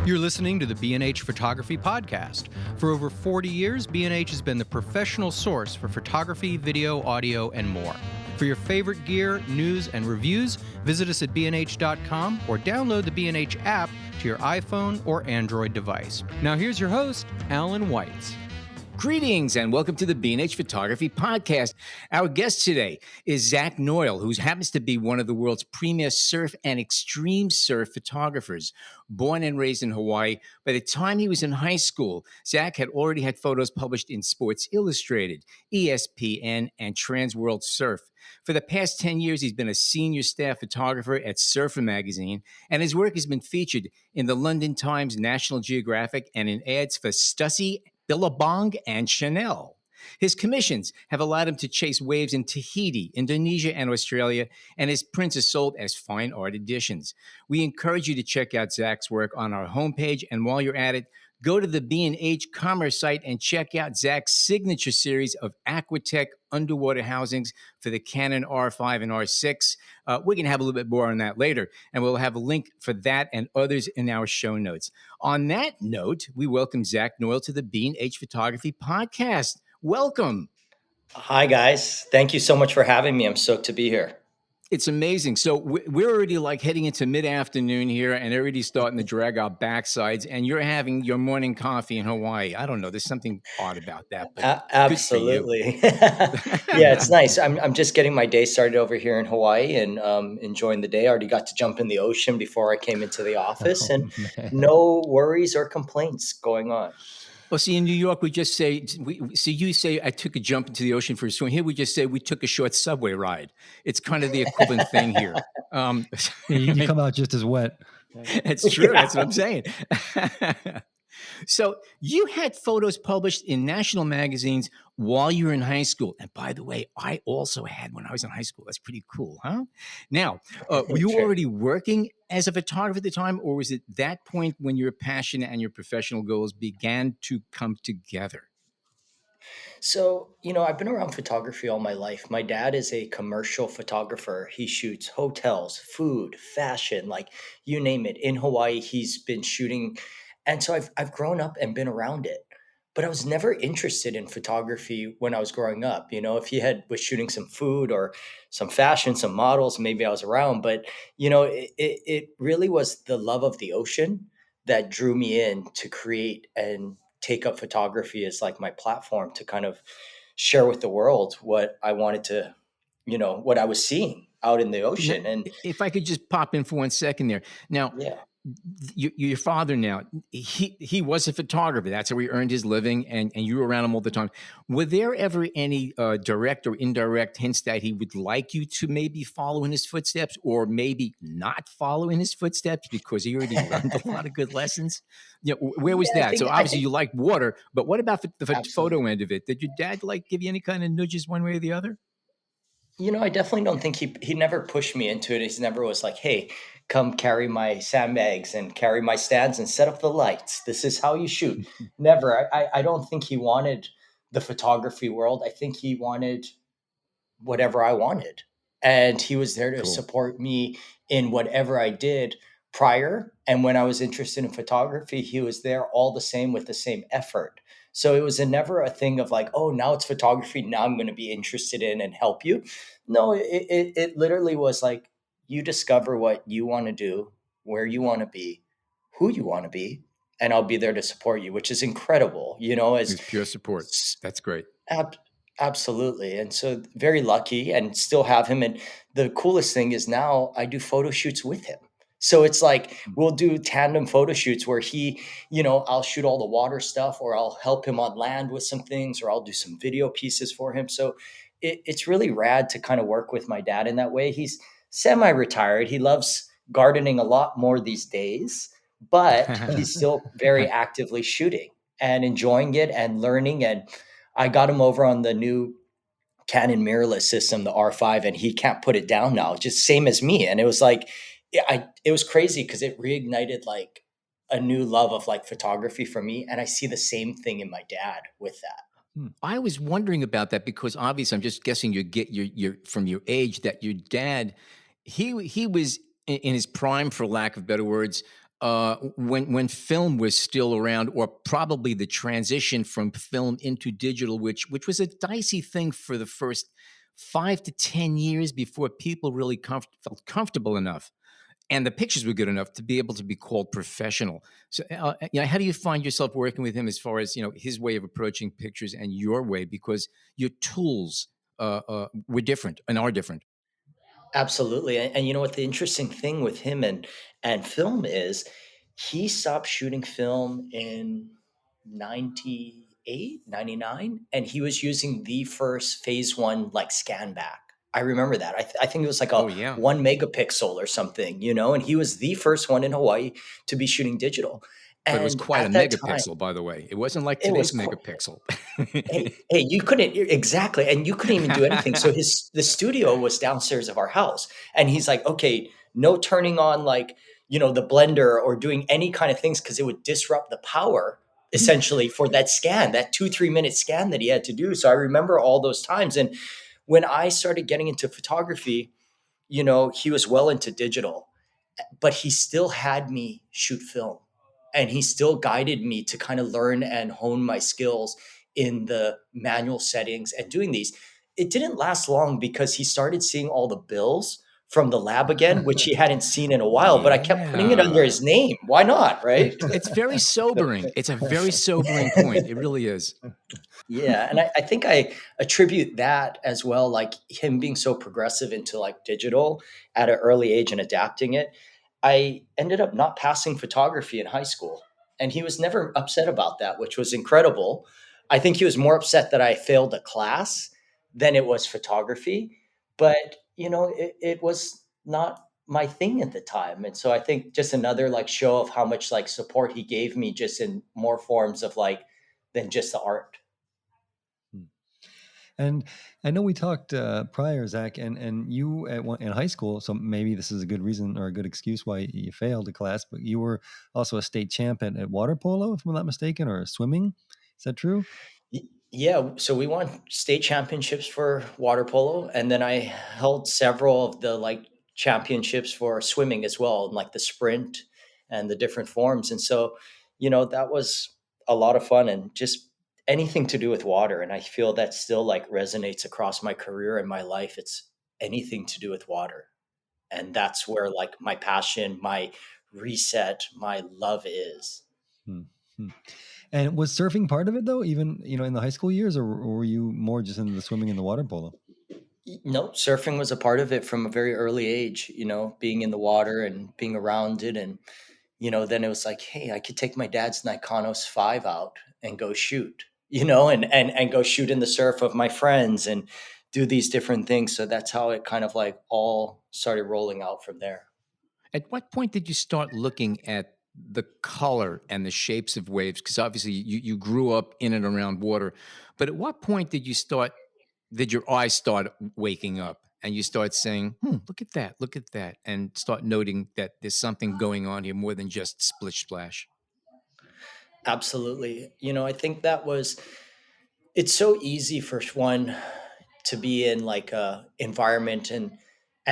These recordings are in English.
You're listening to the B&H Photography Podcast. For over 40 years, B&H has been the professional source for photography, video, audio, and more. For your favorite gear, news, and reviews, visit us at bnh.com or download the B&H app to your iPhone or Android device. Now here's your host, Alan Weitz. Greetings and welcome to the B&H Photography Podcast. Our guest today is Zak Noyle, who happens to be one of the world's premier surf and extreme surf photographers. Born and raised in Hawaii, by the time he was in high school, Zak had already had photos published in Sports Illustrated, ESPN, and Trans World Surf. For the past 10 years, he's been a senior staff photographer at Surfer magazine, and his work has been featured in the London Times, National Geographic, and in ads for Stussy, Billabong, and Chanel. His commissions have allowed him to chase waves in Tahiti, Indonesia, and Australia, and his prints are sold as fine art editions. We encourage you to check out Zak's work on our homepage, and while you're at it, go to the B&H Commerce site and check out Zak's signature series of Aquatech underwater housings for the Canon R5 and R6. We're going to have a little bit more on that later, and we'll have a link for that and others in our show notes. On that note, we welcome Zak Noyle to the B&H Photography Podcast. Welcome. Hi, guys. Thank you so much for having me. I'm stoked to be here. It's amazing. So we're already like heading into mid-afternoon here and already starting to drag our backsides, and you're having your morning coffee in Hawaii. I don't know. There's something odd about that. But absolutely. Yeah, it's nice. I'm just getting my day started over here in Hawaii and enjoying the day. I already got to jump in the ocean before I came into the office, and no worries or complaints going on. Well, see, in New York, we just say, you say I took a jump into the ocean for a swim. Here we just say we took a short subway ride. It's kind of the equivalent thing here. You come out just as wet. It's true. Yeah. That's what I'm saying. So you had photos published in national magazines while you were in high school. And by the way, I also had when I was in high school. That's pretty cool, huh? Now, were you already working as a photographer at the time, or was it that point when your passion and your professional goals began to come together? So, I've been around photography all my life. My dad is a commercial photographer. He shoots hotels, food, fashion, like you name it. In Hawaii, he's been shooting. And so I've grown up and been around it, but I was never interested in photography when I was growing up. If he was shooting some food or some fashion, some models, maybe I was around, but it really was the love of the ocean that drew me in to create and take up photography as like my platform to kind of share with the world what I wanted to, what I was seeing out in the ocean. And if I could just pop in for 1 second there. Now, yeah. Your father now, he was a photographer. That's how he earned his living, and you were around him all the time. Were there ever any direct or indirect hints that he would like you to maybe follow in his footsteps or maybe not follow in his footsteps because he already learned a lot of good lessons? Where was that? So obviously you like water, but what about the photo end of it? Did your dad give you any kind of nudges one way or the other? I definitely don't think he never pushed me into it. He never was like, hey, come carry my sandbags and carry my stands and set up the lights. This is how you shoot. Never. I don't think he wanted the photography world. I think he wanted whatever I wanted. And he was there to support me in whatever I did prior. And when I was interested in photography, he was there all the same with the same effort. So it was never a thing of like, oh, now it's photography. Now I'm going to be interested in and help you. No, it literally was like, you discover what you want to do, where you want to be, who you want to be, and I'll be there to support you, which is incredible. It's pure support. That's great. Absolutely. And so very lucky and still have him. And the coolest thing is now I do photo shoots with him. So it's like we'll do tandem photo shoots where he, I'll shoot all the water stuff or I'll help him on land with some things or I'll do some video pieces for him. So it's really rad to kind of work with my dad in that way. He's semi-retired. He loves gardening a lot more these days, but he's still very actively shooting and enjoying it and learning. And I got him over on the new Canon mirrorless system, the R5, and he can't put it down now, just same as me. And it was like, it was crazy because it reignited like a new love of like photography for me. And I see the same thing in my dad with that. I was wondering about that because obviously I'm just guessing you're from your age that your dad, he was in his prime, for lack of better words, when film was still around, or probably the transition from film into digital, which was a dicey thing for the first 5 to 10 years before people really felt comfortable enough and the pictures were good enough to be able to be called professional. So, how do you find yourself working with him as far as his way of approaching pictures and your way, because your tools were different and are different? Absolutely. And you know what the interesting thing with him and film is, he stopped shooting film in 98, 99, and he was using the first phase one like scan back. I remember that. I think it was like a Oh yeah, 1 megapixel or something, and he was the first one in Hawaii to be shooting digital. but it was And quite a at that time, megapixel, by the way. It wasn't like it was today's cool. megapixel. Hey, you couldn't exactly, and you couldn't even do anything. So the studio was downstairs of our house, and he's like, "Okay, no turning on like the blender or doing any kind of things because it would disrupt the power essentially for that scan, that 2-3 minute scan that he had to do." So I remember all those times, and when I started getting into photography, he was well into digital, but he still had me shoot film, and he still guided me to kind of learn and hone my skills in the manual settings and doing these. It didn't last long because he started seeing all the bills from the lab again, which he hadn't seen in a while, but I kept putting it under Yeah. his name. Why not? Right. It's very sobering. It's a very sobering point. It really is. Yeah, and I think I attribute that as well, like him being so progressive into like digital at an early age and adapting it. I ended up not passing photography in high school, and he was never upset about that, which was incredible. I think he was more upset that I failed a class than it was photography, but it was not my thing at the time. And so I think just another like show of how much like support he gave me just in more forms of like than just the art. Hmm. And I know we talked prior, Zach, and you in high school. So maybe this is a good reason or a good excuse why you failed a class. But you were also a state champ at water polo, if I'm not mistaken, or swimming. Is that true? Yeah, so we won state championships for water polo, and then I held several of the like championships for swimming as well, like the sprint and the different forms. And so, that was a lot of fun and just anything to do with water. And I feel that still like resonates across my career and my life. It's anything to do with water. And that's where like my passion, my reset, my love is. Hmm. Hmm. And was surfing part of it though, even in the high school years, or were you more just into the swimming and the water polo? No, surfing was a part of it from a very early age, being in the water and being around it. And, then it was like, hey, I could take my dad's Nikonos 5 out and go shoot, and go shoot in the surf of my friends and do these different things. So that's how it kind of like all started rolling out from there. At what point did you start looking at the color and the shapes of waves? Because obviously you grew up in and around water, but at what point did your eyes start waking up and you start saying, look at that, and start noting that there's something going on here more than just splish splash? Absolutely. I think it's so easy for one to be in like a environment and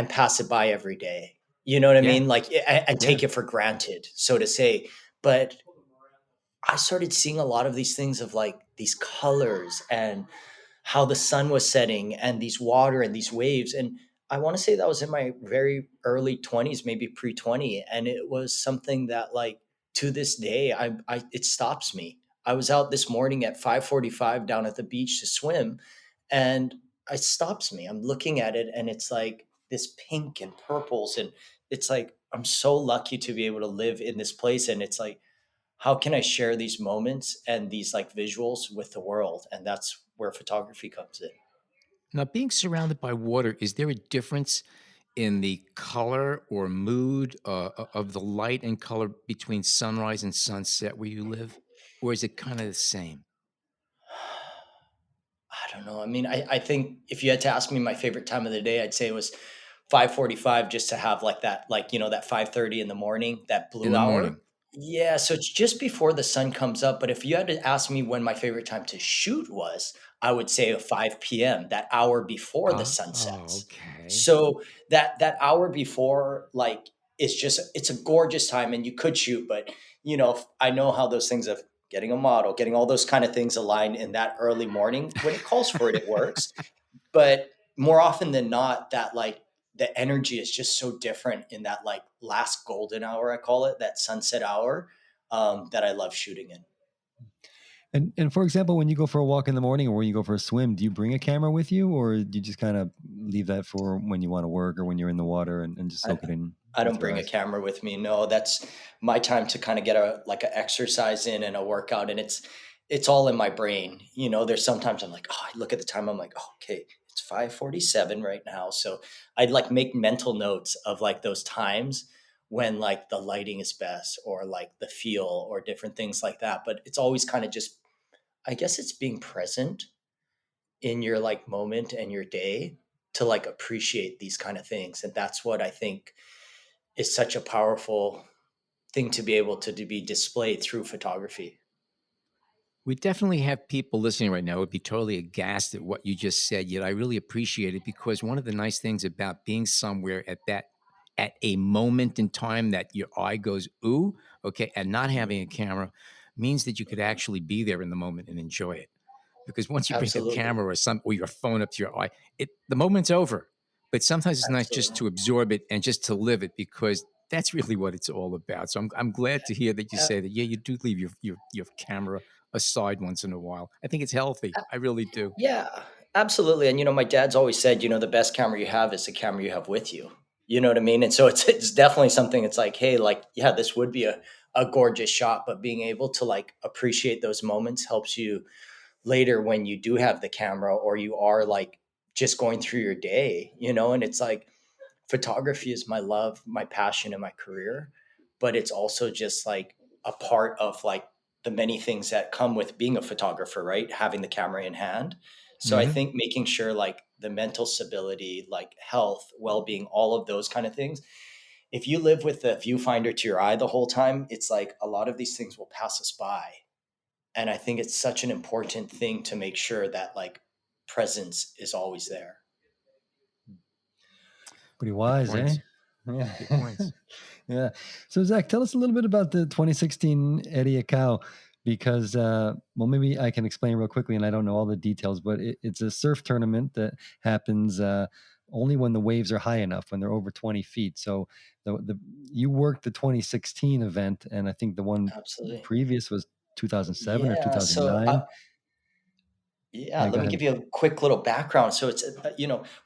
pass it by every day. You know what I Yeah. mean? Like and Yeah. take it for granted, so to say. But I started seeing a lot of these things of like these colors and how the sun was setting and these water and these waves. And I want to say that was in my very early 20s, maybe pre 20. And it was something that like to this day, it stops me. I was out this morning at 5:45 down at the beach to swim, and it stops me. I'm looking at it and it's like this pink and purples. And it's like, I'm so lucky to be able to live in this place. And it's like, how can I share these moments and these like visuals with the world? And that's where photography comes in. Now, being surrounded by water, is there a difference in the color or mood of the light and color between sunrise and sunset where you live? Or is it kind of the same? I don't know. I mean, I think if you had to ask me my favorite time of the day, I'd say it was 5:45, just to have like that, like, that 5:30 in the morning, that In blue the hour. morning? Yeah. So it's just before the sun comes up. But if you had to ask me when my favorite time to shoot was, I would say a 5 p.m., that hour before the sun Oh, sets. okay. So that hour before, like, it's a gorgeous time, and you could shoot, but I know how those things of getting a model, getting all those kind of things aligned in that early morning when it calls for it, it works. But more often than not, that like the energy is just so different in that like last golden hour, I call it, that sunset hour, that I love shooting in. And for example, when you go for a walk in the morning or when you go for a swim, do you bring a camera with you, or do you just kind of leave that for when you want to work or when you're in the water and just I, soak it in I with don't your bring a eyes? camera with me. No, that's my time to kind of get a like an exercise in and a workout, and it's all in my brain. There's sometimes I'm like, oh, I look at the time, I'm like, oh, okay, it's 5:47 right now. So I'd like make mental notes of like those times when like the lighting is best or like the feel or different things like that. But it's always kind of just, I guess it's being present in your like moment and your day to like appreciate these kind of things. And that's what I think is such a powerful thing to be able to be displayed through photography. We definitely have people listening right now who would be totally aghast at what you just said, yet I really appreciate it, because one of the nice things about being somewhere at a moment in time that your eye goes, ooh, okay, and not having a camera means that you could actually be there in the moment and enjoy it. Because once you bring a Absolutely. camera or your phone up to your eye, the moment's over. But sometimes it's nice just Absolutely. to absorb it and just to live it, because that's really what it's all about. So I'm glad to hear that you Uh, say that. Yeah, you do leave your camera aside once in a while. I think it's healthy. I really do. yeah, absolutely. And my dad's always said, the best camera you have is the camera you have with you. You know what I mean? And so it's definitely something. It's like, hey, like, yeah, this would be a gorgeous shot, but being able to like appreciate those moments helps you later when you do have the camera or you are like just going through your day, and it's like photography is my love, my passion, and my career, but it's also just like a part of like the many things that come with being a photographer, right? Having the camera in hand. So I Hmm. think making sure like the mental stability, like health, well-being, all of those kind of things. If you live with the viewfinder to your eye the whole time, it's like a lot of these things will pass us by. And I think it's such an important thing to make sure that like presence is always there. Pretty Good wise, eh? points. Yeah. Good points. Yeah. So Zach, tell us a little bit about the 2016 Eddie Cow, because well, maybe I can explain real quickly, and I don't know all the details, but it's a surf tournament that happens only when the waves are high enough, when they're over 20 feet. So the you worked the 2016 event, and I think the one Absolutely. previous was 2007 or Yeah. So 2009. yeah, Yeah, let go me ahead. give you a quick little background. So it's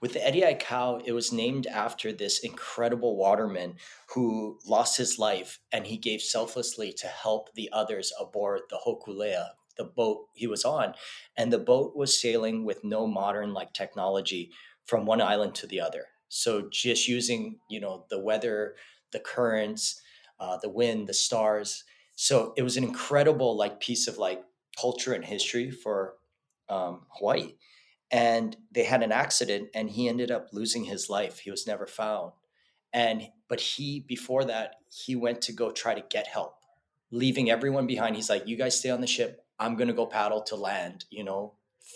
with the Eddie Aikau, it was named after this incredible waterman who lost his life, and he gave selflessly to help the others aboard the Hokulea, the boat he was on, and the boat was sailing with no modern like technology from one island to the other. So just using the weather, the currents, the wind, the stars. So it was an incredible like piece of like culture and history for Hawaii. And they had an accident, and he ended up losing his life. He was never found. But he, before that, he went to go try to get help, leaving everyone behind. He's like, you guys stay on the ship. I'm going to go paddle to land,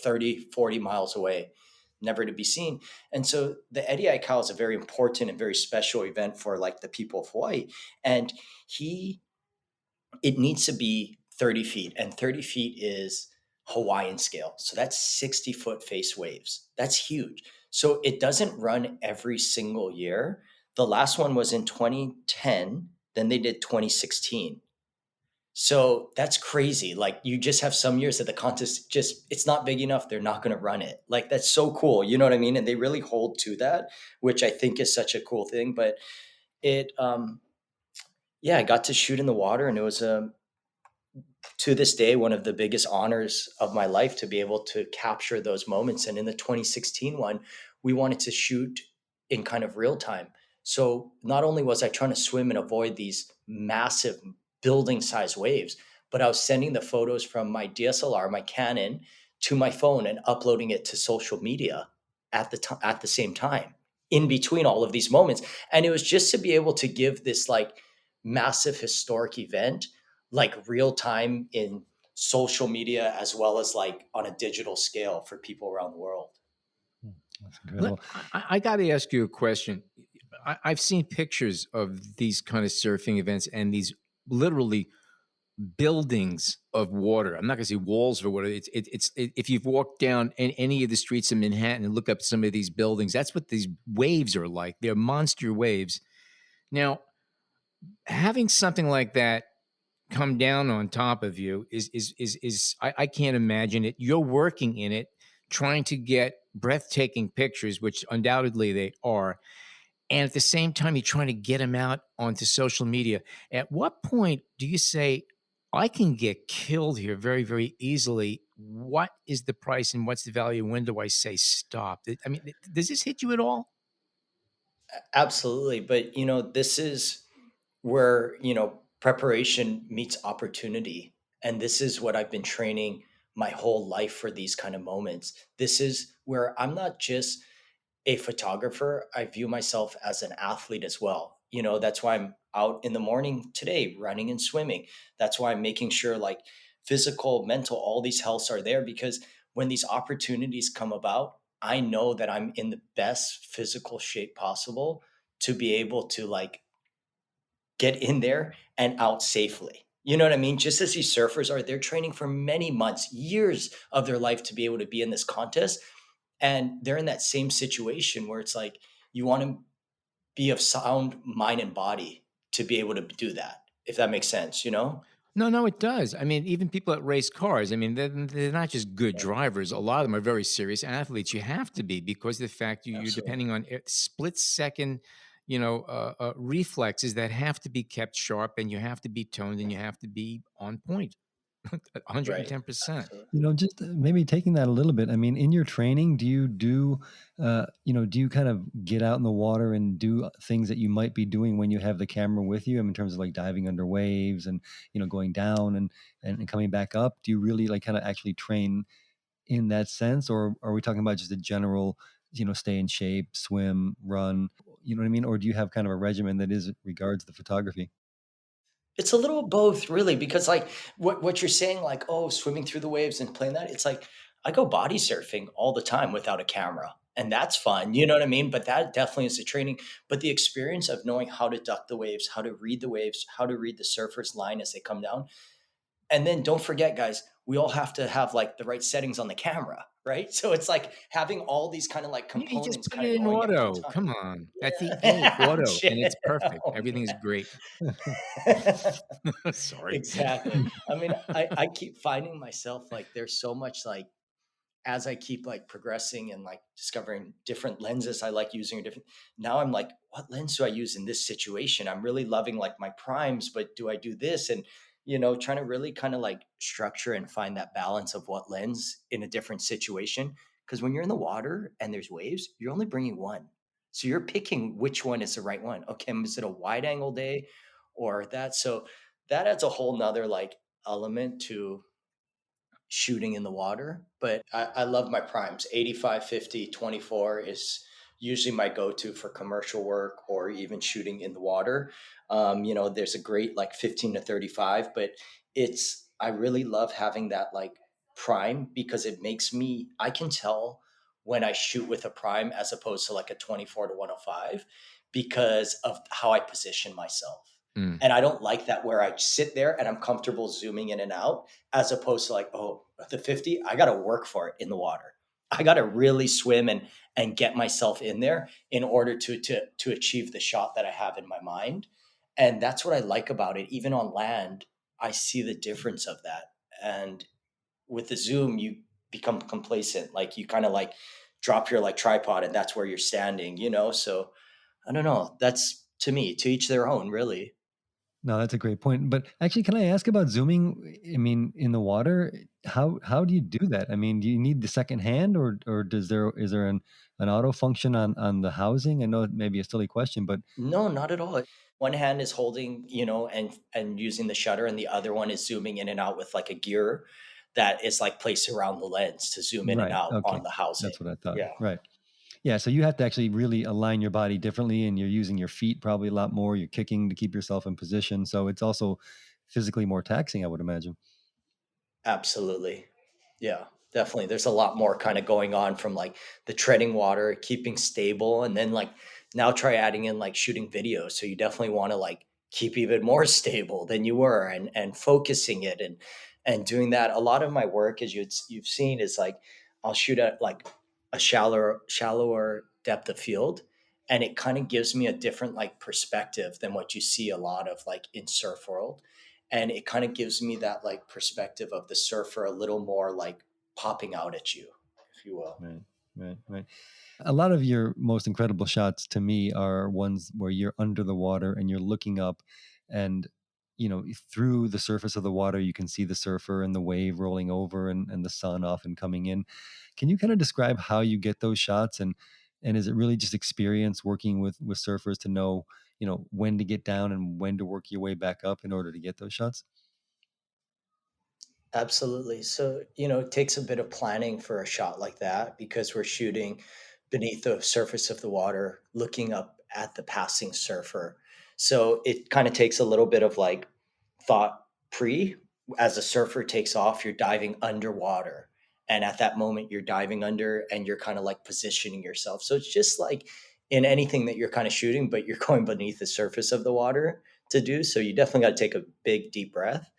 30, 40 miles away, never to be seen. And so the Eddie Aikau is a very important and very special event for like the people of Hawaii. And he it needs to be 30 feet, and 30 feet is Hawaiian scale. So that's 60-foot face waves. That's huge. So it doesn't run every single year. The last one was in 2010, then they did 2016. So that's crazy. Like you just have some years that the contest just it's not big enough, they're not going to run it. Like that's so cool, you know what I mean? And they really hold to that, which I think is such a cool thing, but it yeah, I got to shoot in the water, and it was to this day one of the biggest honors of my life to be able to capture those moments. And in the 2016 one, we wanted to shoot in kind of real time. So not only was I trying to swim and avoid these massive building size waves, but I was sending the photos from my DSLR, my Canon, to my phone and uploading it to social media at the same time in between all of these moments. And it was just to be able to give this like massive historic event like real time in social media as well as like on a digital scale for people around the world. That's incredible. I got to ask you a question. I've seen pictures of these kind of surfing events and these literally buildings of water. I'm not going to say walls or whatever. If you've walked down any of the streets of Manhattan and look up some of these buildings, that's what these waves are like. They're monster waves. Now, having something like that come down on top of you is I can't imagine it. You're working in it, trying to get breathtaking pictures, which undoubtedly they are. And at the same time, you're trying to get them out onto social media. At what point do you say, I can get killed here very, very easily? What is the price and what's the value? When do I say stop? I mean, does this hit you at all? Absolutely. But, this is where, preparation meets opportunity. And this is what I've been training my whole life for, these kind of moments. This is where I'm not just a photographer, I view myself as an athlete as well. That's why I'm out in the morning today, running and swimming. That's why I'm making sure, like, physical, mental, all these healths are there, because when these opportunities come about, I know that I'm in the best physical shape possible to be able to, like, get in there and out safely. You know what I mean? Just as these surfers are, they're training for many months, years of their life to be able to be in this contest. And they're in that same situation where it's like, you want to be of sound mind and body to be able to do that, if that makes sense? No, no, it does. I mean, even people that race cars, I mean, they're not just good Yeah, drivers. A lot of them are very serious athletes. You have to be because of the fact you're absolutely. depending on split second, reflexes that have to be kept sharp and you have to be toned and you have to be on point Right. 110%. Absolutely. Just maybe taking that a little bit. I mean, in your training, do you kind of get out in the water and do things that you might be doing when you have the camera with you? I mean, in terms of like diving under waves and, going down and coming back up. Do you really like kind of actually train in that sense? Or are we talking about just a general, stay in shape, swim, run? You know what I mean? Or do you have kind of a regimen that is regards the photography? It's a little of both, really, because, like, what you're saying, like, oh, swimming through the waves and playing that, it's like I go body surfing all the time without a camera, and that's fun. You know what I mean? But that definitely is the training. But the experience of knowing how to duck the waves, how to read the waves, how to read the surfer's line as they come down, and then don't forget, guys, we all have to have, like, the right settings on the camera, right? So it's like having all these kind of like You just components put kind it of in going at one auto. time. Come on. That's the A, Yeah, auto, and it's shit. perfect. Oh Everything is great. Sorry. Exactly. I mean, I keep finding myself, like, there's so much, like, as I keep, like, progressing and, like, discovering different lenses I like using, or different, now I'm like, what lens do I use in this situation? I'm really loving, like, my primes, but do I do this? And, trying to really kind of like structure and find that balance of what lens in a different situation. Because when you're in the water and there's waves, you're only bringing one. So you're picking which one is the right one. Okay, is it a wide angle day or that? So that adds a whole nother, like, element to shooting in the water. But I love my primes. 85, 50, 24 is usually my go-to for commercial work or even shooting in the water. There's a great, like, 15 to 35, but I really love having that, like, prime, because I can tell when I shoot with a prime as opposed to like a 24 to 105 because of how I position myself. Mm. And I don't like that, where I sit there and I'm comfortable zooming in and out, as opposed to, like, oh, the 50, I got to work for it in the water. I got to really swim and get myself in there in order to achieve the shot that I have in my mind. And that's what I like about it. Even on land, I see the difference of that. And with the zoom, you become complacent. Like, you kind of like drop your, like, tripod and that's where you're standing. So I don't know. That's, to me, to each their own, really. No, that's a great point. But actually, can I ask about zooming? I mean, in the water, how do you do that? I mean, do you need the second hand, or is there an auto function on the housing? I know it may be a silly question, but No, not at all. One hand is holding, and using the shutter, and the other one is zooming in and out with, like, a gear that is, like, placed around the lens to zoom in and right, out on okay, the housing. that's what I thought. Yeah, Right, yeah. So you have to actually really align your body differently, and you're using your feet probably a lot more. You're kicking to keep yourself in position, so it's also physically more taxing, I would imagine. absolutely. Yeah, definitely. There's a lot more kind of going on, from, like, the treading water, keeping stable, and then, like, Now try adding in like shooting video. So you definitely want to like keep even more stable than you were, and focusing it, and doing that. A lot of my work, as you've seen, is like I'll shoot at like a shallower depth of field, and it kind of gives me a different like perspective than what you see a lot of like in surf world. And it kind of gives me that like perspective of the surfer a little more like popping out at you, if you will. Right, right. A lot of your most incredible shots to me are ones where you're under the water and you're looking up, and through the surface of the water you can see the surfer and the wave rolling over, and the sun often coming in. Can you kind of describe how you get those shots, and is it really just experience working with surfers to know when to get down and when to work your way back up in order to get those shots? Absolutely. So, it takes a bit of planning for a shot like that because we're shooting beneath the surface of the water, looking up at the passing surfer. So it kind of takes a little bit of like thought pre. As a surfer takes off, you're diving underwater. And at that moment, you're diving under and you're kind of like positioning yourself. So it's just like in anything that you're kind of shooting, but you're going beneath the surface of the water to do. So you definitely got to take a big, deep breath,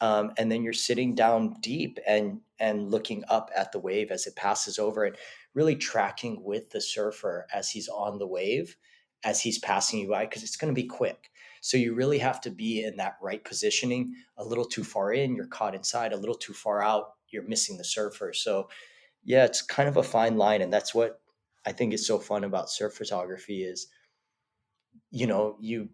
and then you're sitting down deep and looking up at the wave as it passes over, and really tracking with the surfer as he's on the wave, as he's passing you by, because it's going to be quick. So you really have to be in that right positioning. A little too far in, you're caught inside. A little too far out, you're missing the surfer. So yeah, it's kind of a fine line, and that's what I think is so fun about surf photography is, you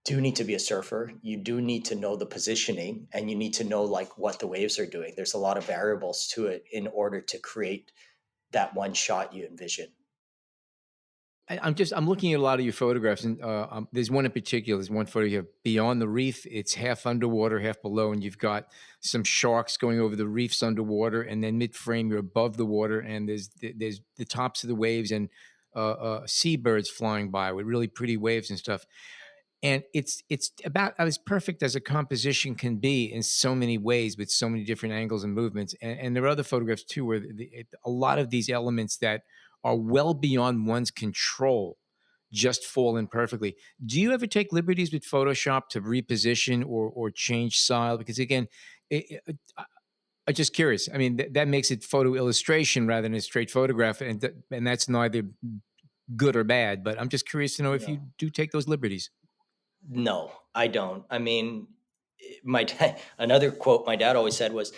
do need to be a surfer. You do need to know the positioning, and you need to know like what the waves are doing. There's a lot of variables to it in order to create that one shot you envision. I'm looking at a lot of your photographs, and there's one in particular. There's one photo you have beyond the reef. It's half underwater, half below, and you've got some sharks going over the reefs underwater, and then mid frame you're above the water, and there's the tops of the waves and seabirds flying by with really pretty waves and stuff. And it's about as perfect as a composition can be in so many ways, with so many different angles and movements. And there are other photographs too where a lot of these elements that are well beyond one's control just fall in perfectly. Do you ever take liberties with Photoshop to reposition or change style? Because again, I'm just curious. I mean, that makes it photo illustration rather than a straight photograph, and that's neither good or bad. But I'm just curious to know if you No. do take those liberties. No, I don't. I mean, my dad, another quote my dad always said was,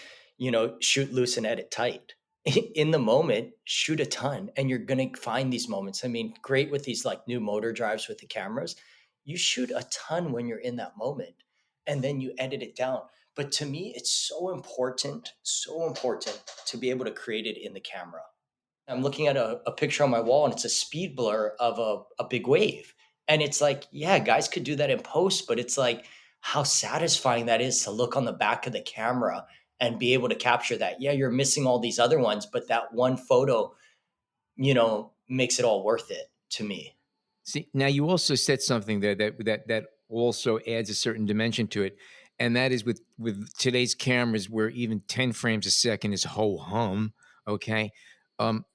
shoot loose and edit tight. In the moment, shoot a ton, and you're going to find these moments. I mean, great with these like new motor drives with the cameras. You shoot a ton when you're in that moment, and then you edit it down. But to me, it's so important to be able to create it in the camera. I'm looking at a picture on my wall, and it's a speed blur of a big wave. And it's like, yeah, guys could do that in post, but it's like how satisfying that is to look on the back of the camera and be able to capture that. Yeah, you're missing all these other ones, but that one photo, makes it all worth it to me. See, now you also said something there that also adds a certain dimension to it, and that is with today's cameras, where even 10 frames a second is ho hum. Okay, um,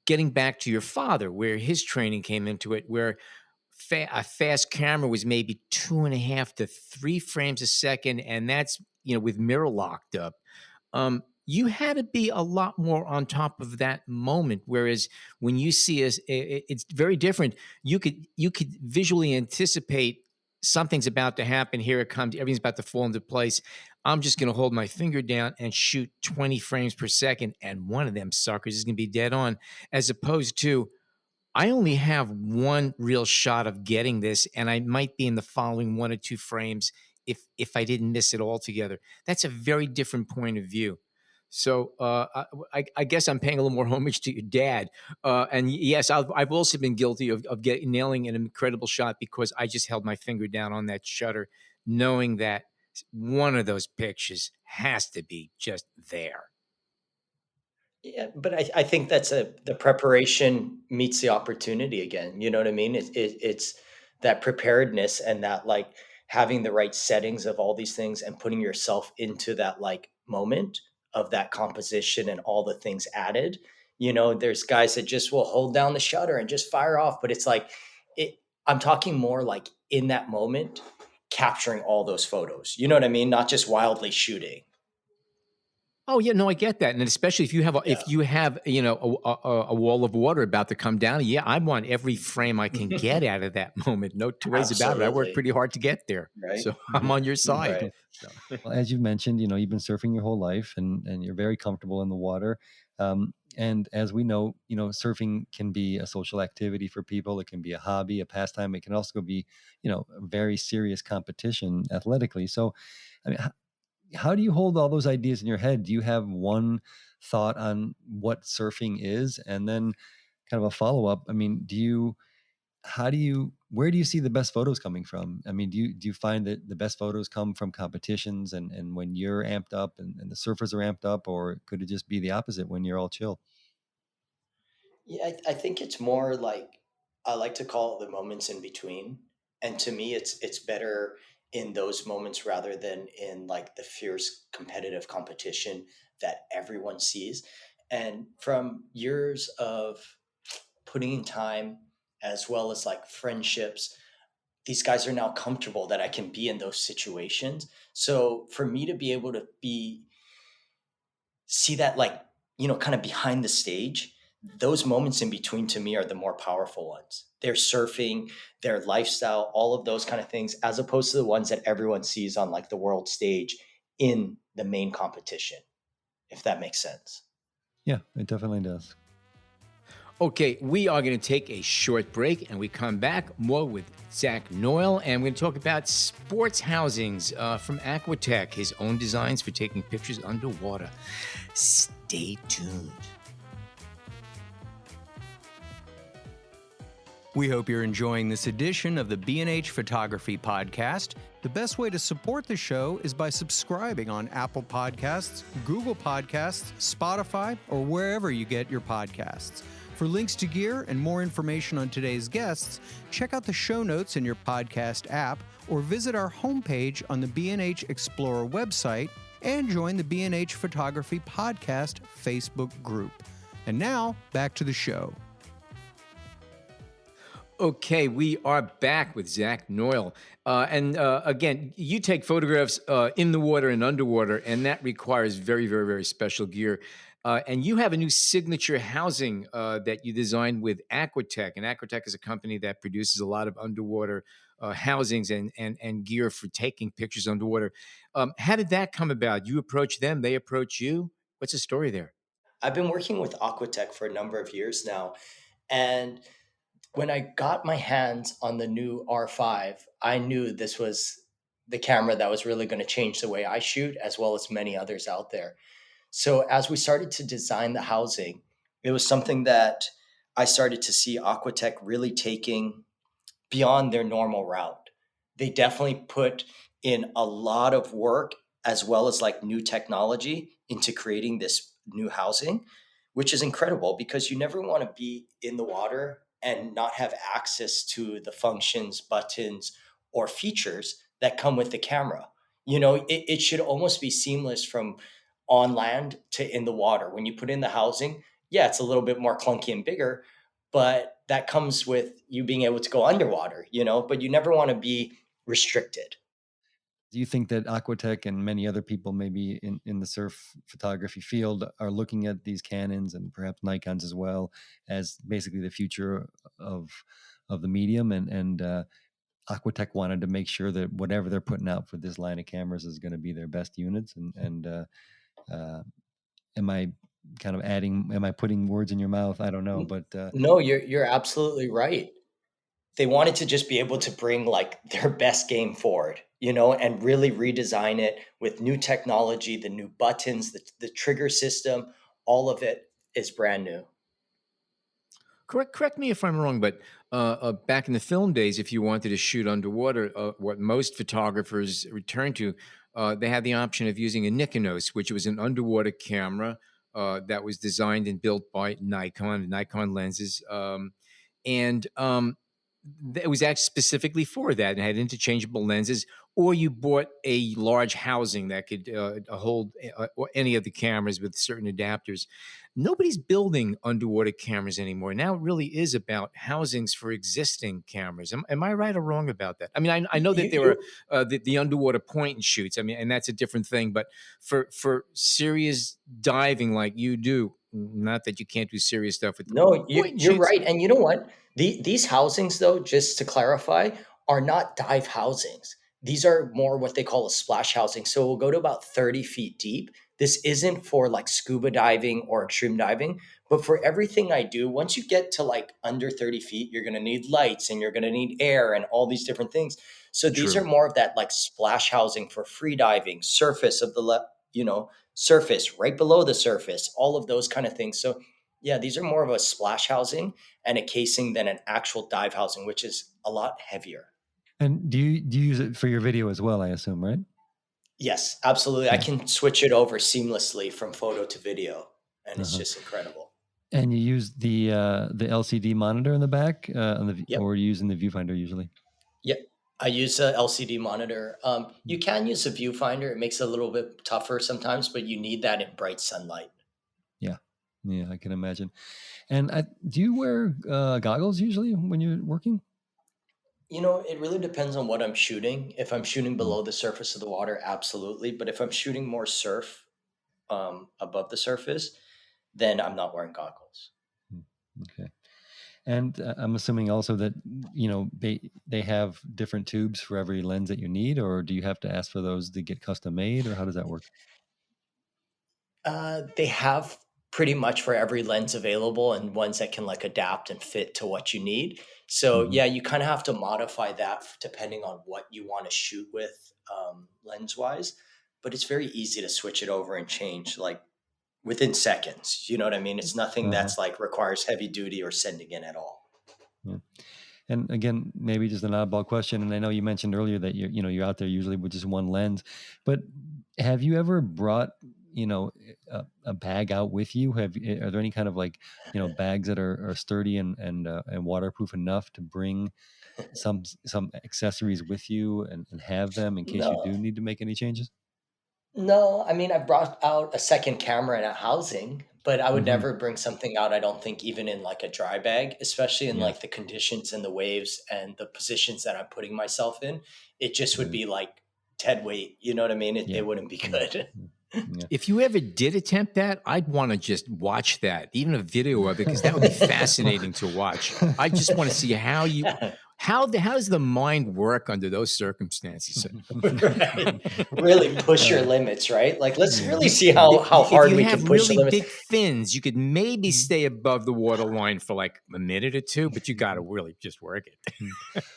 getting back to your father, where his training came into it, where a fast camera was maybe 2.5 to 3 frames a second, and that's with mirror locked up. You had to be a lot more on top of that moment. Whereas when you see us, it's very different. You could visually anticipate something's about to happen. Here it comes. Everything's about to fall into place. I'm just going to hold my finger down and shoot 20 frames per second, and one of them suckers is going to be dead on. As opposed to, I only have one real shot of getting this, and I might be in the following 1 or 2 frames if I didn't miss it altogether. That's a very different point of view. So I guess I'm paying a little more homage to your dad. And yes, I've also been guilty of nailing an incredible shot because I just held my finger down on that shutter, knowing that one of those pictures has to be just there. Yeah, but I think that's the preparation meets the opportunity again. You know what I mean? It's that preparedness and that like having the right settings of all these things and putting yourself into that like moment of that composition and all the things added. There's guys that just will hold down the shutter and just fire off, but it's like I'm talking more like in that moment, capturing all those photos. You know what I mean? Not just wildly shooting. Oh yeah, no, I get that, and especially if you have Yeah. a wall of water about to come down. Yeah, I want every frame I can get out of that moment. No two ways about it. I worked Absolutely. pretty hard to get there, Right. so I'm on your side. Right. So. Well, as you've mentioned, you've been surfing your whole life, and you're very comfortable in the water. And as we know, surfing can be a social activity for people. It can be a hobby, a pastime. It can also be, a very serious competition athletically. So, I mean, how do you hold all those ideas in your head? Do you have one thought on what surfing is, and then kind of a follow up? I mean, where do you see the best photos coming from? I mean, do you find that the best photos come from competitions and when you're amped up and the surfers are amped up, or could it just be the opposite when you're all chill? Yeah, I think it's more like I like to call it the moments in between. And to me, it's better in those moments rather than in like the fierce competitive competition that everyone sees. And from years of putting in time as well as like friendships, these guys are now comfortable that I can be in those situations. So for me to be able to be see that like, kind of behind the stage, those moments in between to me are the more powerful ones. Their surfing, their lifestyle, all of those kind of things, as opposed to the ones that everyone sees on like the world stage in the main competition, if that makes sense. Yeah, it definitely does. Okay, we are going to take a short break, and we come back more with Zak Noyle, and we're going to talk about sports housings from Aquatech, his own designs for taking pictures underwater. Stay tuned. We hope you're enjoying this edition of the B&H Photography Podcast. The best way to support the show is by subscribing on Apple Podcasts, Google Podcasts, Spotify, or wherever you get your podcasts. For links to gear and more information on today's guests, check out the show notes in your podcast app or visit our homepage on the B&H Explorer website and join the B&H Photography Podcast Facebook group. And now, back to the show. Okay, we are back with Zak Noyle. And again, you take photographs in the water and underwater, and that requires very, very, very special gear. And you have a new signature housing that you designed with Aquatech. And Aquatech is a company that produces a lot of underwater housings and gear for taking pictures underwater. How did that come about? You approach them, they approach you. What's the story there? I've been working with Aquatech for a number of years now. And when I got my hands on the new R5, I knew this was the camera that was really going to change the way I shoot, as well as many others out there. So as we started to design the housing, it was something that I started to see Aquatech really taking beyond their normal route. They definitely put in a lot of work as well as like new technology into creating this new housing, which is incredible because you never want to be in the water and not have access to the functions, buttons, or features that come with the camera. It should almost be seamless from on land to in the water. When you put in the housing, yeah, it's a little bit more clunky and bigger, but that comes with you being able to go underwater, but you never want to be restricted. Do you think that Aquatech and many other people, maybe in the surf photography field, are looking at these Canons and perhaps Nikons as well as basically the future of the medium? And Aquatech wanted to make sure that whatever they're putting out for this line of cameras is going to be their best units. And am I am I putting words in your mouth? I don't know, but No, you're absolutely right. They wanted to just be able to bring like their best game forward, and really redesign it with new technology, the new buttons, the trigger system, all of it is brand new. Correct me if I'm wrong, but back in the film days, if you wanted to shoot underwater, what most photographers return to, they had the option of using a Nikonos, which was an underwater camera that was designed and built by Nikon lenses, and it was actually specifically for that and had interchangeable lenses. or you bought a large housing that could hold or any of the cameras with certain adapters. Nobody's building underwater cameras anymore. Now it really is about housings for existing cameras. Am I right or wrong about that? I mean, I know that there are the underwater point and shoots. I mean, and that's a different thing. But for serious diving like you do, not that you can't do serious stuff with No, point and you're shoots. right. And you know what? These housings, though, just to clarify, are not dive housings. These are more what they call a splash housing. So we'll go to about 30 feet deep. This isn't for like scuba diving or extreme diving, but for everything I do, once you get to like under 30 feet, you're going to need lights and you're going to need air and all these different things. So these True. are more of that like splash housing for free diving, surface of the, surface right below the surface, all of those kind of things. So yeah, these are more of a splash housing and a casing than an actual dive housing, which is a lot heavier. And do you use it for your video as well, I assume, right? Yes, absolutely. I Yeah. can switch it over seamlessly from photo to video, and it's Uh-huh. just incredible. And you use the LCD monitor in the back, Yep. or are you using the viewfinder usually? Yep. I use a LCD monitor. You can use a viewfinder. It makes it a little bit tougher sometimes, but you need that in bright sunlight. Yeah, I can imagine. And do you wear goggles usually when you're working? It really depends on what I'm shooting. If I'm shooting Mm. below the surface of the water, absolutely. But if I'm shooting more surf above the surface, then I'm not wearing goggles. Okay. And I'm assuming also that they have different tubes for every lens that you need, or do you have to ask for those to get custom made, or how does that work? They have pretty much for every lens available and ones that can like adapt and fit to what you need. So Mhm. yeah, you kind of have to modify that depending on what you want to shoot with lens wise. But it's very easy to switch it over and change like within seconds. You know what I mean? It's nothing Uh-huh. that's like requires heavy duty or sending in at all. Yeah. And again, maybe just an oddball question. And I know you mentioned earlier that you're out there usually with just one lens, but have you ever brought a bag out with you? Are there any kind of like bags that are sturdy and waterproof enough to bring some accessories with you and have them in case you No, do need to make any changes? No, I mean, I brought out a second camera and a housing, but I would Hmm. never bring something out, I don't think, even in like a dry bag, especially in Yeah. like the conditions and the waves and the positions that I'm putting myself in. It just would Mhm. be like dead weight. You know what I mean? It Yeah. wouldn't be Yeah. good. Yeah. If you ever did attempt that, I'd want to just watch that, even a video of it, because that would be fascinating to watch. I just want to see how does the mind work under those circumstances? Right. Really push your Uh, limits, right? Like, let's yeah. really see how If hard you we have can push the really limits. big fins, you could maybe stay above the waterline for like a minute or two, but you got to really just work it.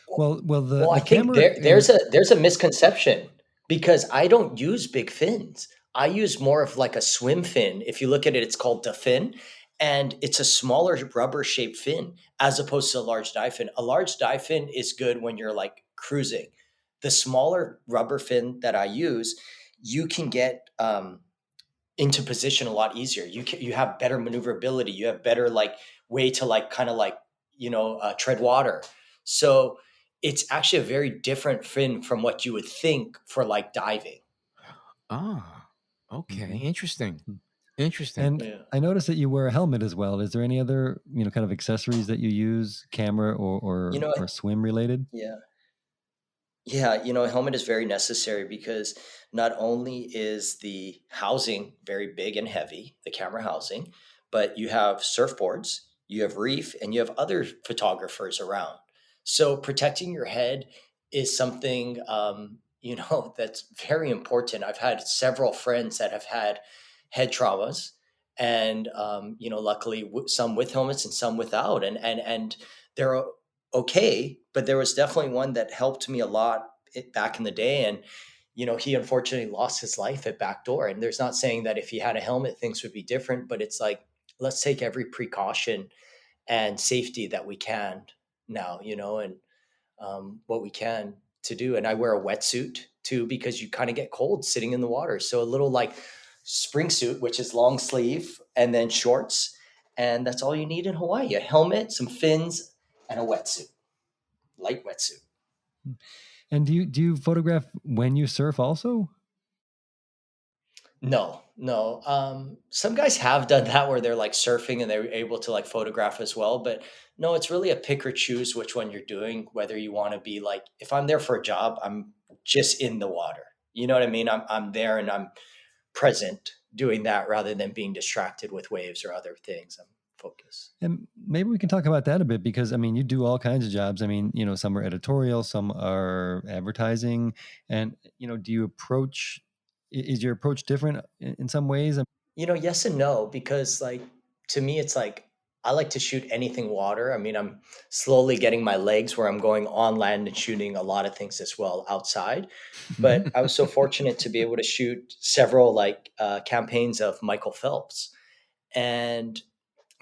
Well, the Well, I the think camera there's in. a misconception because I don't use big fins. I use more of like a swim fin. If you look at it, it's called the fin, and it's a smaller rubber shaped fin as opposed to a large dive fin. A large dive fin is good when you're like cruising. The smaller rubber fin that I use, you can get into position a lot easier. You have better maneuverability. You have better like way to like kind of like tread water. So it's actually a very different fin from what you would think for like diving. Ah, okay. Mhm. Interesting. Mm. Interesting. And Yeah. I noticed that you wear a helmet as well. Is there any other, kind of accessories that you use, camera or You or, know, or swim related? yeah. Yeah, a helmet is very necessary because not only is the housing very big and heavy, the camera housing, but you have surfboards, you have reef, and you have other photographers around. So protecting your head is something that's very important. I've had several friends that have had head traumas, and luckily some with helmets and some without, and they're okay, but there was definitely one that helped me a lot back in the day. And, he unfortunately lost his life at backdoor. And there's not saying that if he had a helmet, things would be different, but it's like, let's take every precaution and safety that we can now, and what we can to do. And I wear a wetsuit too, because you kind of get cold sitting in the water. So a little like spring suit, which is long sleeve and then shorts. And that's all you need in Hawaii, a helmet, some fins, and a wetsuit, light wetsuit. And do you photograph when you surf also? No, no. Some guys have done that where they're like surfing and they're able to like photograph as well. But no, it's really a pick or choose which one you're doing, whether you want to be like, if I'm there for a job, I'm just in the water. You know what I mean? I'm there and I'm present doing that rather than being distracted with waves or other things. I'm focused. And maybe we can talk about that a bit because I mean, you do all kinds of jobs. I mean, some are editorial, some are advertising, and do you approach? Is your approach different in some ways? Yes and no, because like to me, it's like I like to shoot anything water. I mean, I'm slowly getting my legs where I'm going on land and shooting a lot of things as well outside. But I was so fortunate to be able to shoot several like campaigns of Michael Phelps, and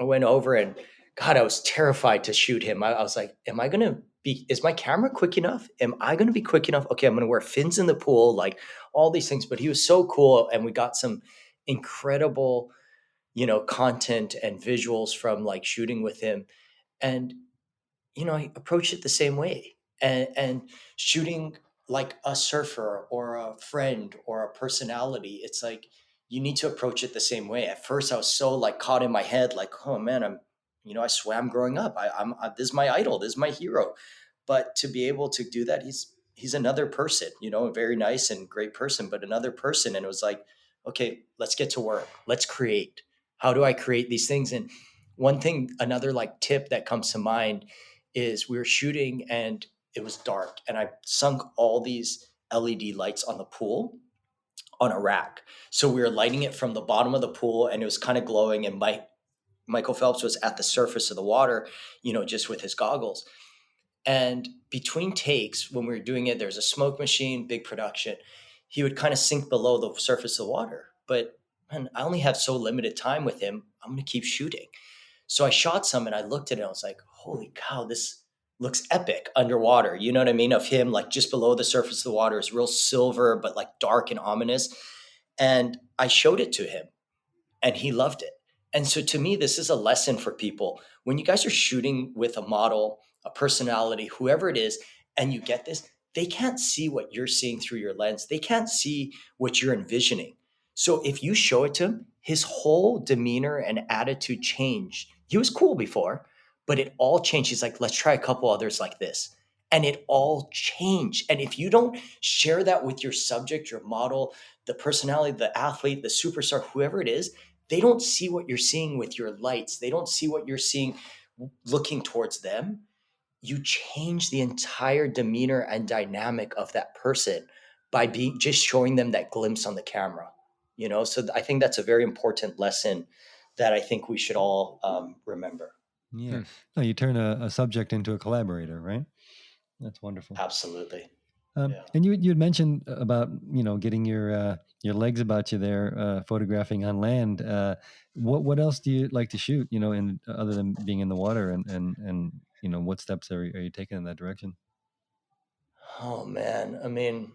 I went over and God, I was terrified to shoot him. I was like, am I gonna be? Is my camera quick enough? Am I gonna be quick enough? Okay, I'm gonna wear fins in the pool, like all these things. But he was so cool, and we got some incredible content and visuals from like shooting with him. And, I approach it the same way. And shooting like a surfer or a friend or a personality, it's like you need to approach it the same way. At first, I was so like caught in my head, like, oh man, I swam growing up. This is my idol, this is my hero. But to be able to do that, he's another person, a very nice and great person, but another person. And it was like, okay, let's get to work. Let's create. How do I create these things? And one thing, another like tip that comes to mind is we were shooting and it was dark and I sunk all these LED lights on the pool on a rack. So we were lighting it from the bottom of the pool and it was kind of glowing. And Michael Phelps was at the surface of the water, just with his goggles. And between takes, when we were doing it, there's a smoke machine, big production. He would kind of sink below the surface of the water. But man, I only have so limited time with him. I'm going to keep shooting. So I shot some and I looked at it and I was like, holy cow, this looks epic underwater. You know what I mean? Of him like just below the surface of the water is real silver, but like dark and ominous. And I showed it to him and he loved it. And so to me, this is a lesson for people. When you guys are shooting with a model, a personality, whoever it is, and you get this, they can't see what you're seeing through your lens. They can't see what you're envisioning. So if you show it to him, his whole demeanor and attitude changed. He was cool before, but it all changed. He's like, let's try a couple others like this. And it all changed. And if you don't share that with your subject, your model, the personality, the athlete, the superstar, whoever it is, they don't see what you're seeing with your lights. They don't see what you're seeing looking towards them. You change the entire demeanor and dynamic of that person by being just showing them that glimpse on the camera. So I think that's a very important lesson that I think we should all remember. Yeah. No, you turn a subject into a collaborator, right? That's wonderful. Absolutely. Yeah. And you had mentioned about getting your legs about you there, photographing on land. What else do you like to shoot? In other than being in the water, and what steps are you taking in that direction? Oh man, I mean,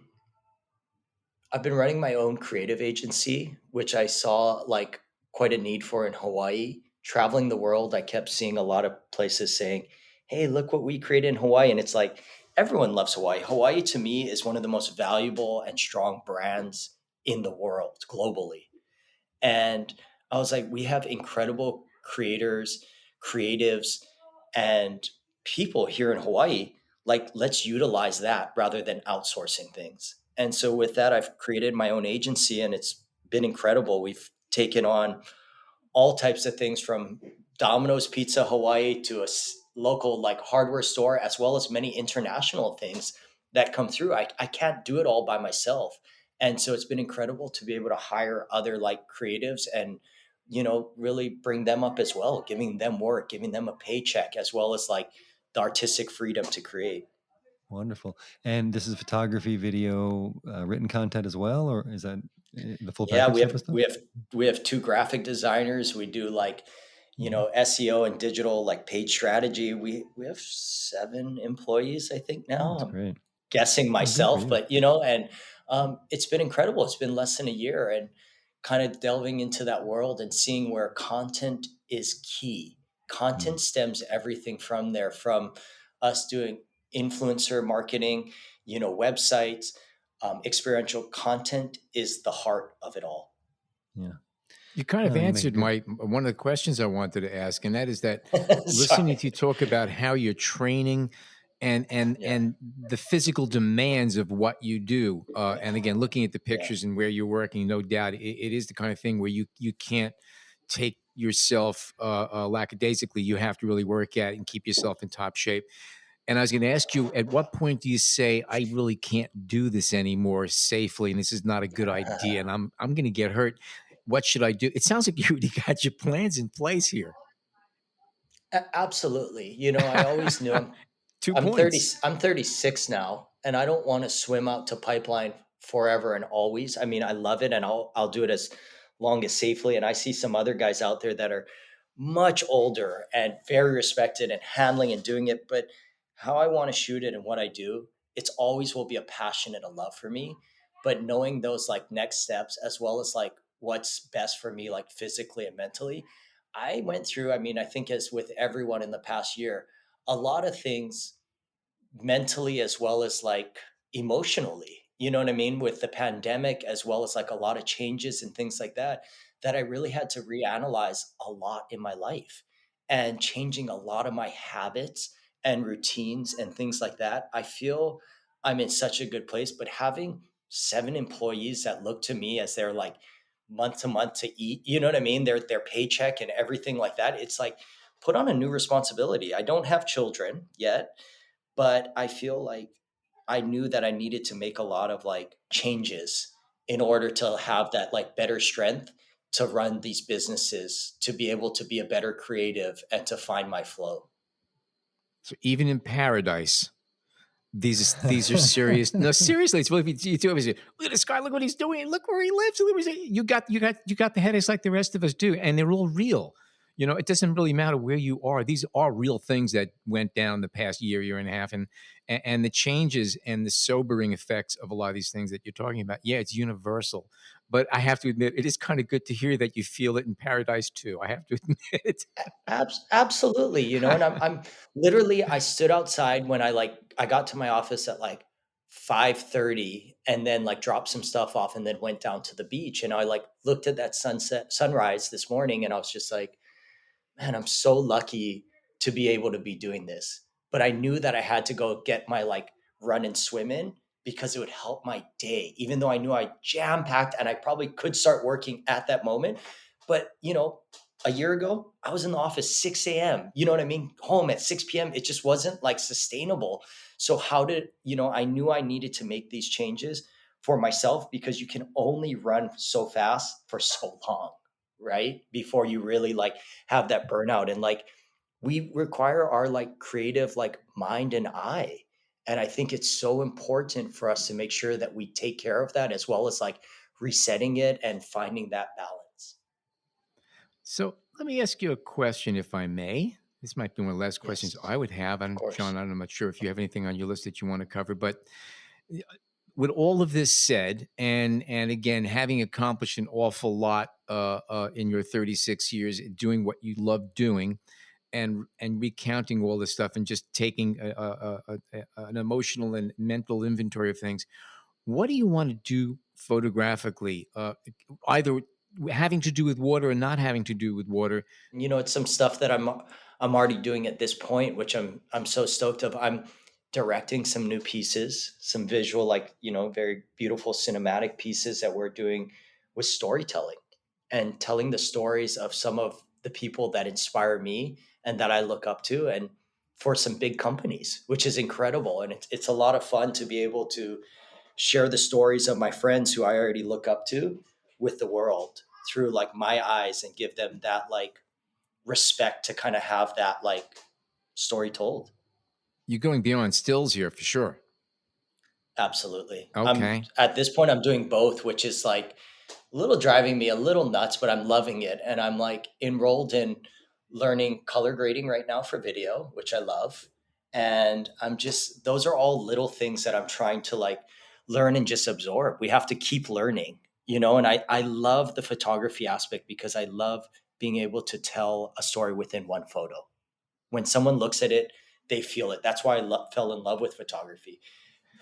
I've been running my own creative agency, which I saw like quite a need for in Hawaii. Traveling the world, I kept seeing a lot of places saying, hey, look what we created in Hawaii. And it's like everyone loves Hawaii. Hawaii to me is one of the most valuable and strong brands in the world globally. And I was like, we have incredible creators, creatives, and people here in Hawaii. Like, let's utilize that rather than outsourcing things. And so, with that, I've created my own agency and it's been incredible. We've taken on all types of things from Domino's Pizza Hawaii to a local like hardware store, as well as many international things that come through. I can't do it all by myself. And so it's been incredible to be able to hire other like creatives and, really bring them up as well, giving them work, giving them a paycheck, as well as like the artistic freedom to create. Wonderful. And this is photography, video, written content as well, or is that the full Yeah, package we type have of stuff? we have we have two graphic designers. We do like, SEO and digital like page strategy. We have 7 employees, I think Oh, now. that's I'm great. guessing Oh, good for myself, you. but and it's been incredible. It's been less than a year, and kind of delving into that world and seeing where content is key. Mm. Content stems everything from there, from us doing influencer marketing, websites, experiential content is the heart of it all. Yeah. You kind of No, you make answered good. one of the questions I wanted to ask, and that is that listening Sorry. to you talk about how you're training Yeah. and the physical demands of what you do, and again, looking at the Yeah. pictures and where you're working, no doubt it is the kind of thing where you can't take yourself lackadaisically. You have to really work at it and keep yourself in top shape. And I was going to ask you, at what point do you say, I really can't do this anymore safely, and this is not a good idea, and I'm going to get hurt? What should I do? It sounds like you already got your plans in place here. Absolutely. I always knew Two I'm 30, points. I'm 36 now, and I don't want to swim out to pipeline forever and always. I mean, I love it and I'll do it as long as safely. And I see some other guys out there that are much older and very respected and handling and doing it. But how I want to shoot it and what I do, it's always will be a passion and a love for me. But knowing those like next steps as well as like what's best for me, like physically and mentally, I went through, I mean, I think as with everyone in the past year, a lot of things mentally as well as like emotionally, you know what I mean, with the pandemic as well as like a lot of changes and things like that, that I really had to reanalyze a lot in my life and changing a lot of my habits and routines and things like that. I feel I'm in such a good place, but having 7 employees that look to me as their like month to month to eat, you know what I mean, their paycheck and everything like that, it's like put on a new responsibility. I don't have children yet, but I feel like I knew that I needed to make a lot of like changes in order to have that like better strength to run these businesses, to be able to be a better creative and to find my flow. So even in paradise, these are serious. No, seriously, it's really you do. Look at this guy. Look what he's doing. Look where he lives. Look where you got the headaches like the rest of us do, and they're all real. It doesn't really matter where you are. These are real things that went down the past year and a half, and the changes and the sobering effects of a lot of these things that you're talking about. Yeah, it's universal. But I have to admit, it is kind of good to hear that you feel it in paradise too. I have to admit. Absolutely, and I'm literally I stood outside when I got to my office at like 5:30 and then like dropped some stuff off and then went down to the beach and I like looked at that sunrise this morning and I was just like, man, I'm so lucky to be able to be doing this. But I knew that I had to go get my like run and swim in because it would help my day, even though I knew I jam packed and I probably could start working at that moment. But, a year ago, I was in the office 6 a.m., you know what I mean? Home at 6 p.m. It just wasn't like sustainable. So, I knew I needed to make these changes for myself because you can only run so fast for so long, right? Before you really like have that burnout and like we require our like creative like mind and eye, and I think it's so important for us to make sure that we take care of that as well as like resetting it and finding that balance. So let me ask you a question, if I may. This might be one of the last questions Yes, I would have. of And course. Sean, I'm not sure if you have anything on your list that you want to cover, but with all of this said, and again, having accomplished an awful lot in your 36 years doing what you love doing, and recounting all this stuff, and just taking an emotional and mental inventory of things, what do you want to do photographically? Either having to do with water or not having to do with water. It's some stuff that I'm already doing at this point, which I'm so stoked of. I'm directing some new pieces, some visual, like, very beautiful cinematic pieces that we're doing with storytelling and telling the stories of some of the people that inspire me and that I look up to, and for some big companies, which is incredible. And it's a lot of fun to be able to share the stories of my friends who I already look up to with the world through like my eyes and give them that like respect to kind of have that like story told. You're going beyond stills here for sure. Absolutely. I'm Okay. at this point I'm doing both, which is like a little driving me a little nuts, but I'm loving it. And I'm like enrolled in learning color grading right now for video, which I love. And those are all little things that I'm trying to like learn and just absorb. We have to keep learning, and I love the photography aspect because I love being able to tell a story within one photo. When someone looks at it, they feel it. That's why I fell in love with photography.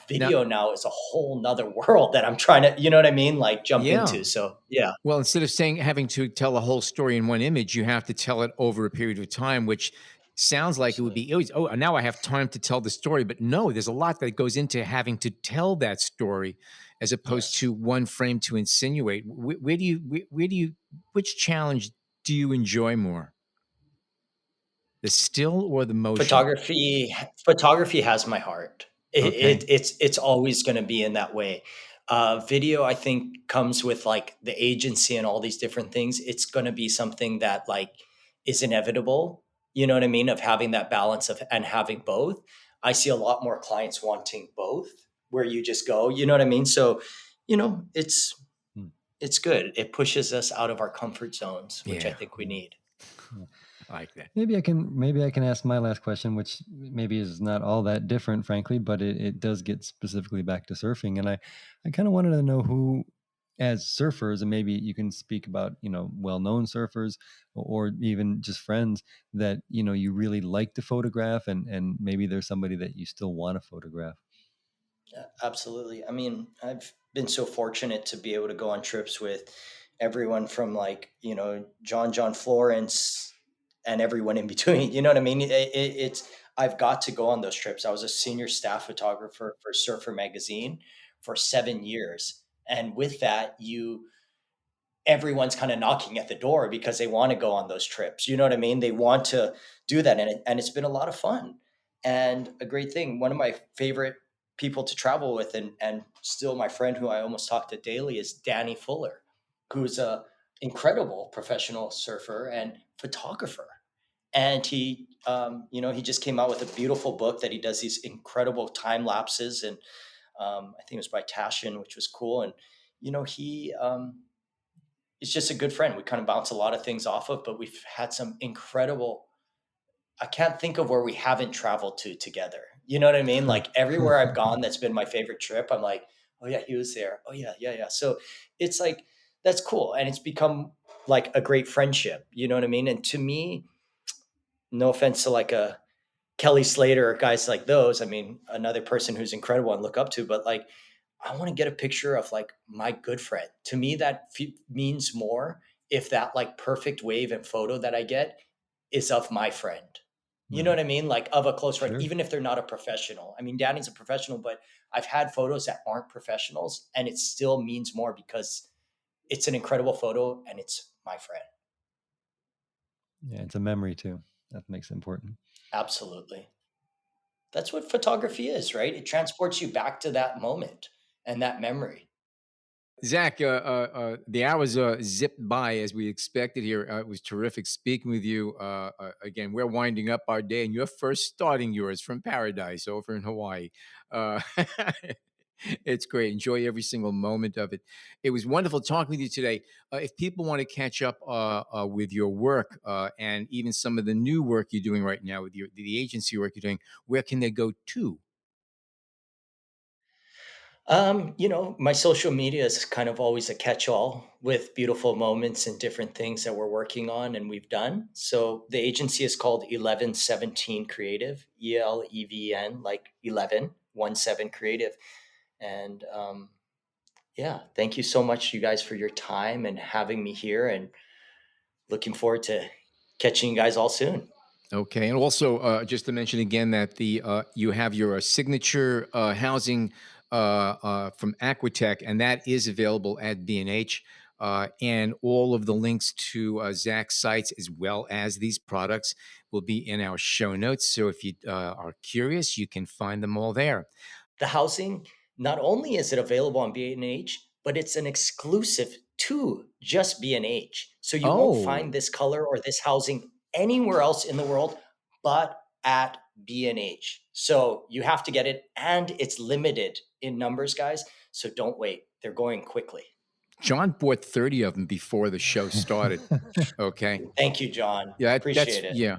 Now, Video now is a whole nother world that I'm trying to, you know what I mean? Like jump yeah. into. So yeah. Well, instead of having to tell a whole story in one image, you have to tell it over a period of time, which sounds like it would be, oh, now I have time to tell the story. But no, there's a lot that goes into having to tell that story as opposed to one frame to insinuate. Which challenge do you enjoy more? The still or the motion? Photography has my heart. It's always going to be in that way. Video, I think, comes with like the agency and all these different things. It's going to be something that like is inevitable. You know what I mean? Of having that balance of and having both. I see a lot more clients wanting both, where you just go. You know what I mean? So, it's good. It pushes us out of our comfort zones, which I think we need. I like that. Maybe I can ask my last question, which maybe is not all that different, frankly, but it does get specifically back to surfing. And I kind of wanted to know who, as surfers, and maybe you can speak about, well-known surfers or even just friends that, you really like to photograph, and maybe there's somebody that you still want to photograph. Yeah, absolutely. I mean, I've been so fortunate to be able to go on trips with everyone from like, John Florence and everyone in between. You know what I mean? It's I've got to go on those trips. I was a senior staff photographer for Surfer Magazine for 7 years. And with that, everyone's kind of knocking at the door because they want to go on those trips. You know what I mean? They want to do that. And it's been a lot of fun and a great thing. One of my favorite people to travel with and still my friend who I almost talk to daily is Danny Fuller, who's a incredible professional surfer and photographer. And he just came out with a beautiful book that he does these incredible time lapses. And I think it was by Tashin, which was cool. And, he is just a good friend. We kind of bounce a lot of things off of, but we've had some incredible, I can't think of where we haven't traveled to together. You know what I mean? Like everywhere I've gone, that's been my favorite trip. I'm like, oh yeah, he was there. Oh yeah. So it's like, that's cool. And it's become like a great friendship. You know what I mean? And to me, no offense to like a Kelly Slater or guys like those. I mean, another person who's incredible and look up to, but like, I want to get a picture of like my good friend. To me, that means more if that like perfect wave and photo that I get is of my friend. You know what I mean? Like of a close friend, even if they're not a professional. I mean, Danny's a professional, but I've had photos that aren't professionals and it still means more because it's an incredible photo and it's my friend. Yeah, it's a memory too. That makes it important. Absolutely. That's what photography is, right? It transports you back to that moment and that memory. Zak, the hours zipped by as we expected here. It was terrific speaking with you. Again, we're winding up our day, and you're first starting yours from paradise over in Hawaii. It's great. Enjoy every single moment of it. It was wonderful talking with you today. If people want to catch up with your work and even some of the new work you're doing right now with the agency work you're doing, where can they go to? My social media is kind of always a catch-all with beautiful moments and different things that we're working on and we've done. So the agency is called 1117 Creative, ELEVN, like 17 Creative. And thank you so much, you guys, for your time and having me here, and looking forward to catching you guys all soon. Okay, and also just to mention again that you have your signature housing from Aquatech, and that is available at B&H. And all of the links to Zak's sites as well as these products will be in our show notes. So if you are curious, you can find them all there. The housing, not only is it available on B&H, but it's an exclusive to just B&H. So you won't find this color or this housing anywhere else in the world but at B&H. So you have to get it, and it's limited in numbers, guys. So don't wait. They're going quickly. John bought 30 of them before the show started. Okay. Thank you, John. Yeah, appreciate it. Yeah.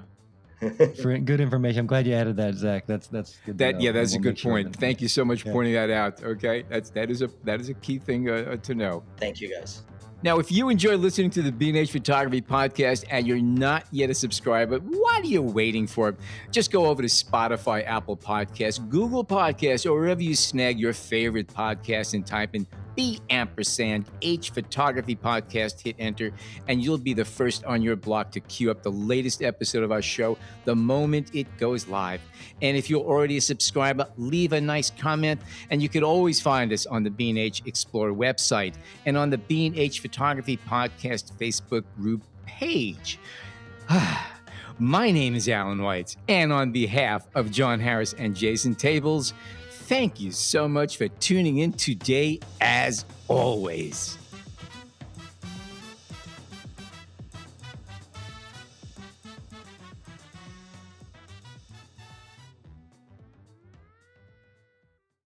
For good information. I'm glad you added that, Zak. That's good. That's a good point. Thank you so much for pointing that out. Okay, that is a key thing to know. Thank you, guys. Now, if you enjoy listening to the B&H Photography Podcast and you're not yet a subscriber, what are you waiting for? Just go over to Spotify, Apple Podcasts, Google Podcasts, or wherever you snag your favorite podcast and type in B&H Photography Podcast, hit enter, and you'll be the first on your block to queue up the latest episode of our show the moment it goes live. And if you're already a subscriber, leave a nice comment, and you can always find us on the B&H Explorer website and on the B&H Photography Podcast Facebook group page. My name is Alan White, and on behalf of John Harris and Jason Tables, thank you so much for tuning in today, as always.